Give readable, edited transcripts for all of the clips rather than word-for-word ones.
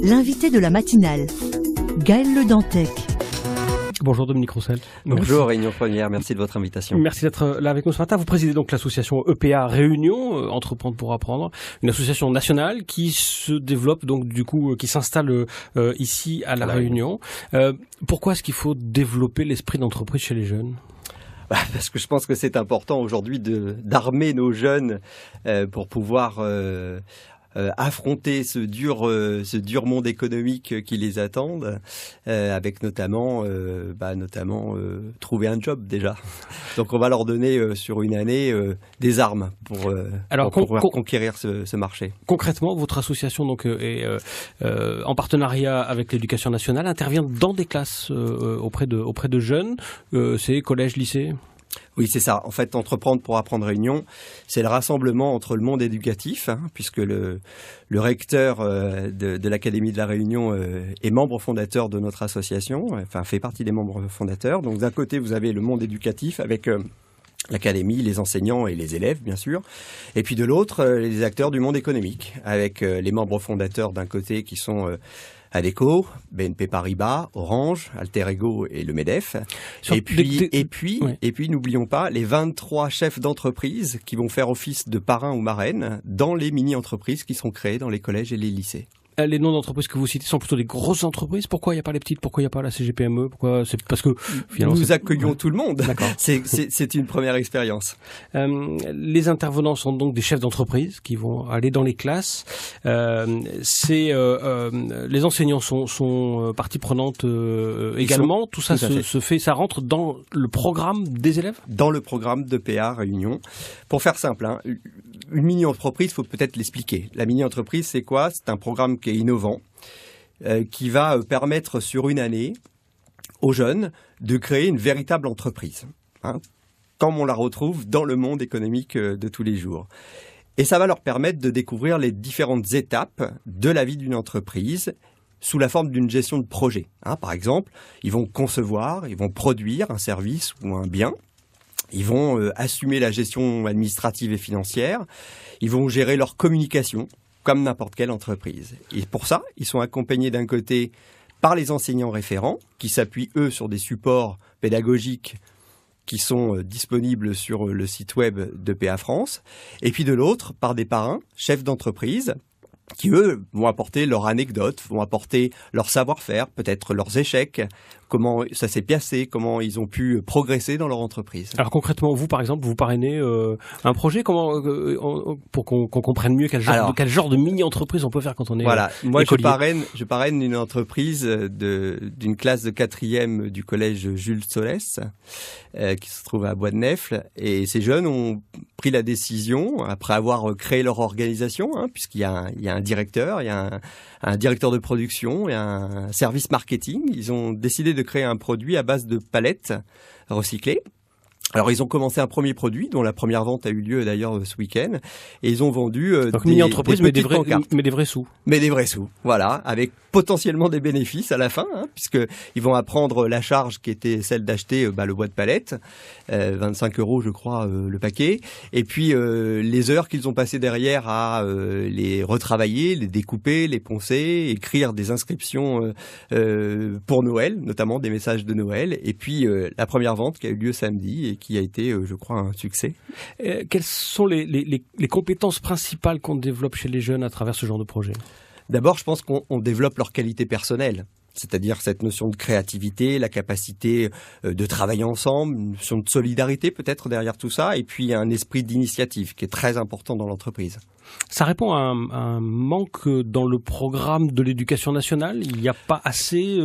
L'invité de la matinale, Gaël Le Dantec. Bonjour Dominique Roussel. Bonjour Réunion Première, merci de votre invitation. Merci d'être là avec nous ce matin. Vous présidez donc l'association EPA Réunion, Entreprendre pour apprendre, une association nationale qui se développe donc du coup, qui s'installe ici à La Réunion. Pourquoi est-ce qu'il faut développer l'esprit d'entreprise chez les jeunes ? Parce que je pense que c'est important aujourd'hui d'armer nos jeunes pour pouvoir affronter ce dur monde économique qui les attend, avec notamment trouver un job déjà. Donc on va leur donner sur une année des armes pour pouvoir conquérir ce marché. Concrètement, votre association donc est en partenariat avec l'Éducation nationale, intervient dans des classes auprès de jeunes. C'est collège, lycée. Oui, c'est ça. En fait, Entreprendre pour apprendre Réunion, c'est le rassemblement entre le monde éducatif, puisque le recteur de l'Académie de la Réunion est membre fondateur de notre association, enfin fait partie des membres fondateurs. Donc d'un côté, vous avez le monde éducatif avec l'Académie, les enseignants et les élèves, bien sûr. Et puis de l'autre, les acteurs du monde économique, avec les membres fondateurs d'un côté qui sont Adecco, BNP Paribas, Orange, Alter Ego et le MEDEF. Et puis, n'oublions pas les 23 chefs d'entreprise qui vont faire office de parrain ou marraine dans les mini-entreprises qui seront créées dans les collèges et les lycées. Les noms d'entreprises que vous citez sont plutôt des grosses entreprises. Pourquoi il n'y a pas les petites ? Pourquoi il n'y a pas la CGPME ? Pourquoi ? C'est parce que finalement nous accueillons tout le monde. D'accord. C'est une première expérience. Les intervenants sont donc des chefs d'entreprise qui vont aller dans les classes. Les enseignants sont partie prenante également. Tout ça se fait, ça rentre dans le programme des élèves ? Dans le programme d'EPA Réunion. Pour faire simple, une mini-entreprise, il faut peut-être l'expliquer. La mini-entreprise, c'est quoi ? C'est un programme qui est innovant, qui va permettre sur une année aux jeunes de créer une véritable entreprise, comme on la retrouve dans le monde économique de tous les jours. Et ça va leur permettre de découvrir les différentes étapes de la vie d'une entreprise sous la forme d'une gestion de projet. Par exemple, ils vont concevoir, ils vont produire un service ou un bien. Ils vont assumer la gestion administrative et financière. Ils vont gérer leur communication comme n'importe quelle entreprise. Et pour ça, ils sont accompagnés d'un côté par les enseignants référents qui s'appuient, eux, sur des supports pédagogiques qui sont disponibles sur le site web d'EPA France. Et puis de l'autre, par des parrains, chefs d'entreprise, qui, eux, vont apporter leur anecdote, vont apporter leur savoir-faire, peut-être leurs échecs, comment ça s'est passé, comment ils ont pu progresser dans leur entreprise. Alors concrètement, vous, par exemple, vous parrainez un projet pour qu'on comprenne mieux quel genre de mini-entreprise on peut faire quand on est moi écolier. je parraine une entreprise d'une classe de 4e du collège Jules Solès, qui se trouve à Bois-de-Nefles. Et ces jeunes ont pris la décision, après avoir créé leur organisation, puisqu'il y a un directeur, il y a un directeur de production et un service marketing. Ils ont décidé de créer un produit à base de palettes recyclées. Alors, ils ont commencé un premier produit, dont la première vente a eu lieu d'ailleurs ce week-end. Et ils ont vendu mini-entreprise, mais des vrais sous. Mais des vrais sous, voilà, avec potentiellement des bénéfices à la fin, puisqu'ils vont apprendre la charge qui était celle d'acheter le bois de palette, 25 € je crois le paquet. Et puis les heures qu'ils ont passées derrière à les retravailler, les découper, les poncer, écrire des inscriptions pour Noël, notamment des messages de Noël. Et puis la première vente qui a eu lieu samedi et qui a été, je crois, un succès. Quelles sont les compétences principales qu'on développe chez les jeunes à travers ce genre de projet ? D'abord, je pense qu'on développe leur qualité personnelle, c'est-à-dire cette notion de créativité, la capacité de travailler ensemble, une notion de solidarité peut-être derrière tout ça, et puis un esprit d'initiative qui est très important dans l'entreprise. Ça répond à un manque dans le programme de l'Éducation nationale. Il n'y a pas assez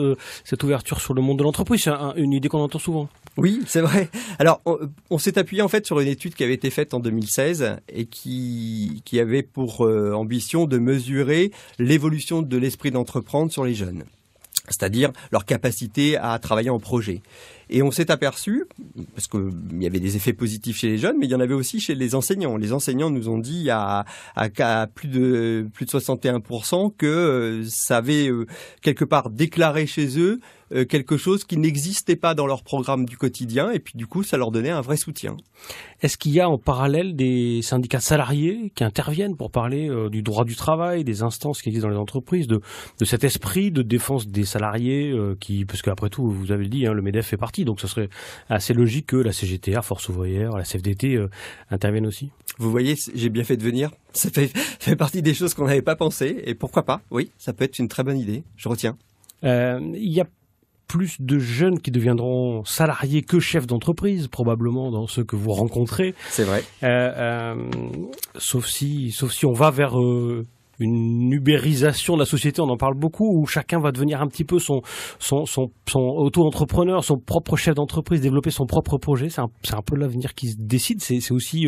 cette ouverture sur le monde de l'entreprise. C'est une idée qu'on entend souvent. Oui, c'est vrai. Alors, on s'est appuyé en fait sur une étude qui avait été faite en 2016 et qui avait pour ambition de mesurer l'évolution de l'esprit d'entreprendre sur les jeunes, c'est-à-dire leur capacité à travailler en projet. Et on s'est aperçu, parce qu'il y avait des effets positifs chez les jeunes, mais il y en avait aussi chez les enseignants. Les enseignants nous ont dit à plus de 61% que ça avait quelque part déclaré chez eux quelque chose qui n'existait pas dans leur programme du quotidien, et puis du coup ça leur donnait un vrai soutien. Est-ce qu'il y a en parallèle des syndicats salariés qui interviennent pour parler du droit du travail, des instances qui existent dans les entreprises, de cet esprit de défense des salariés parce qu'après tout, vous avez dit, le MEDEF fait partie, donc ce serait assez logique que la CGT, Force ouvrière, la CFDT interviennent aussi? Vous voyez, j'ai bien fait de venir. Ça fait partie des choses qu'on n'avait pas pensé, et pourquoi pas? Oui, ça peut être une très bonne idée, je retiens. Il y a plus de jeunes qui deviendront salariés que chefs d'entreprise, probablement, dans ceux que vous rencontrez. C'est vrai. Sauf si on va vers une ubérisation de la société, on en parle beaucoup, où chacun va devenir un petit peu son auto-entrepreneur, son propre chef d'entreprise, développer son propre projet. C'est un peu l'avenir qui se décide. C'est aussi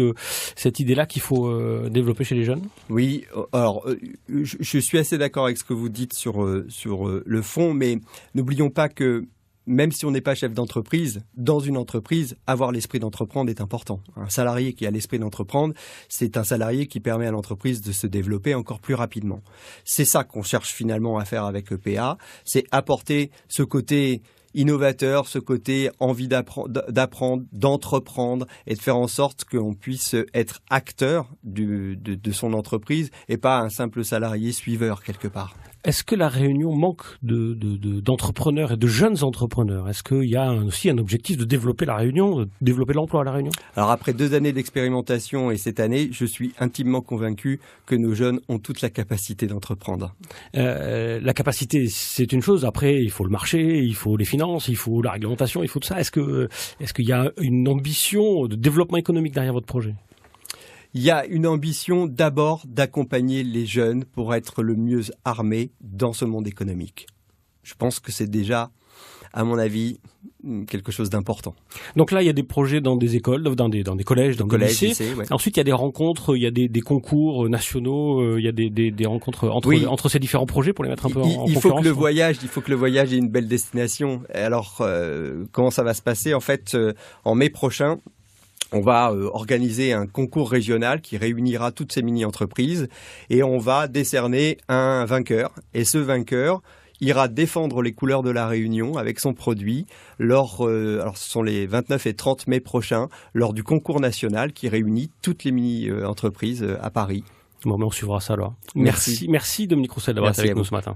cette idée-là qu'il faut développer chez les jeunes. Oui, alors je suis assez d'accord avec ce que vous dites sur le fond, mais n'oublions pas que même si on n'est pas chef d'entreprise, dans une entreprise, avoir l'esprit d'entreprendre est important. Un salarié qui a l'esprit d'entreprendre, c'est un salarié qui permet à l'entreprise de se développer encore plus rapidement. C'est ça qu'on cherche finalement à faire avec EPA, c'est apporter ce côté innovateur, ce côté envie d'apprendre, d'entreprendre et de faire en sorte qu'on puisse être acteur de son entreprise et pas un simple salarié suiveur quelque part. Est-ce que la Réunion manque d'entrepreneurs et de jeunes entrepreneurs? Est-ce qu'il y a aussi un objectif de développer la Réunion, de développer l'emploi à la Réunion? Alors après 2 années d'expérimentation et cette année, je suis intimement convaincu que nos jeunes ont toute la capacité d'entreprendre. La capacité, c'est une chose. Après, il faut le marché, il faut les finances, il faut la réglementation, il faut tout ça. Est-ce qu'il y a une ambition de développement économique derrière votre projet? Il y a une ambition d'abord d'accompagner les jeunes pour être le mieux armés dans ce monde économique. Je pense que c'est déjà, à mon avis, quelque chose d'important. Donc là, il y a des projets dans des écoles, dans des collèges, dans des lycées. Ouais. Ensuite, il y a des rencontres, il y a des concours nationaux, il y a des rencontres entre ces différents projets pour les mettre un peu en concurrence. Il faut que le voyage ait une belle destination. Alors, comment ça va se passer? En fait, en mai prochain, on va organiser un concours régional qui réunira toutes ces mini-entreprises et on va décerner un vainqueur. Et ce vainqueur ira défendre les couleurs de la Réunion avec son produit alors ce sont les 29 et 30 mai prochains, lors du concours national qui réunit toutes les mini-entreprises à Paris. Bon, mais on suivra ça alors. Merci Dominique Roussel d'avoir été avec nous ce matin.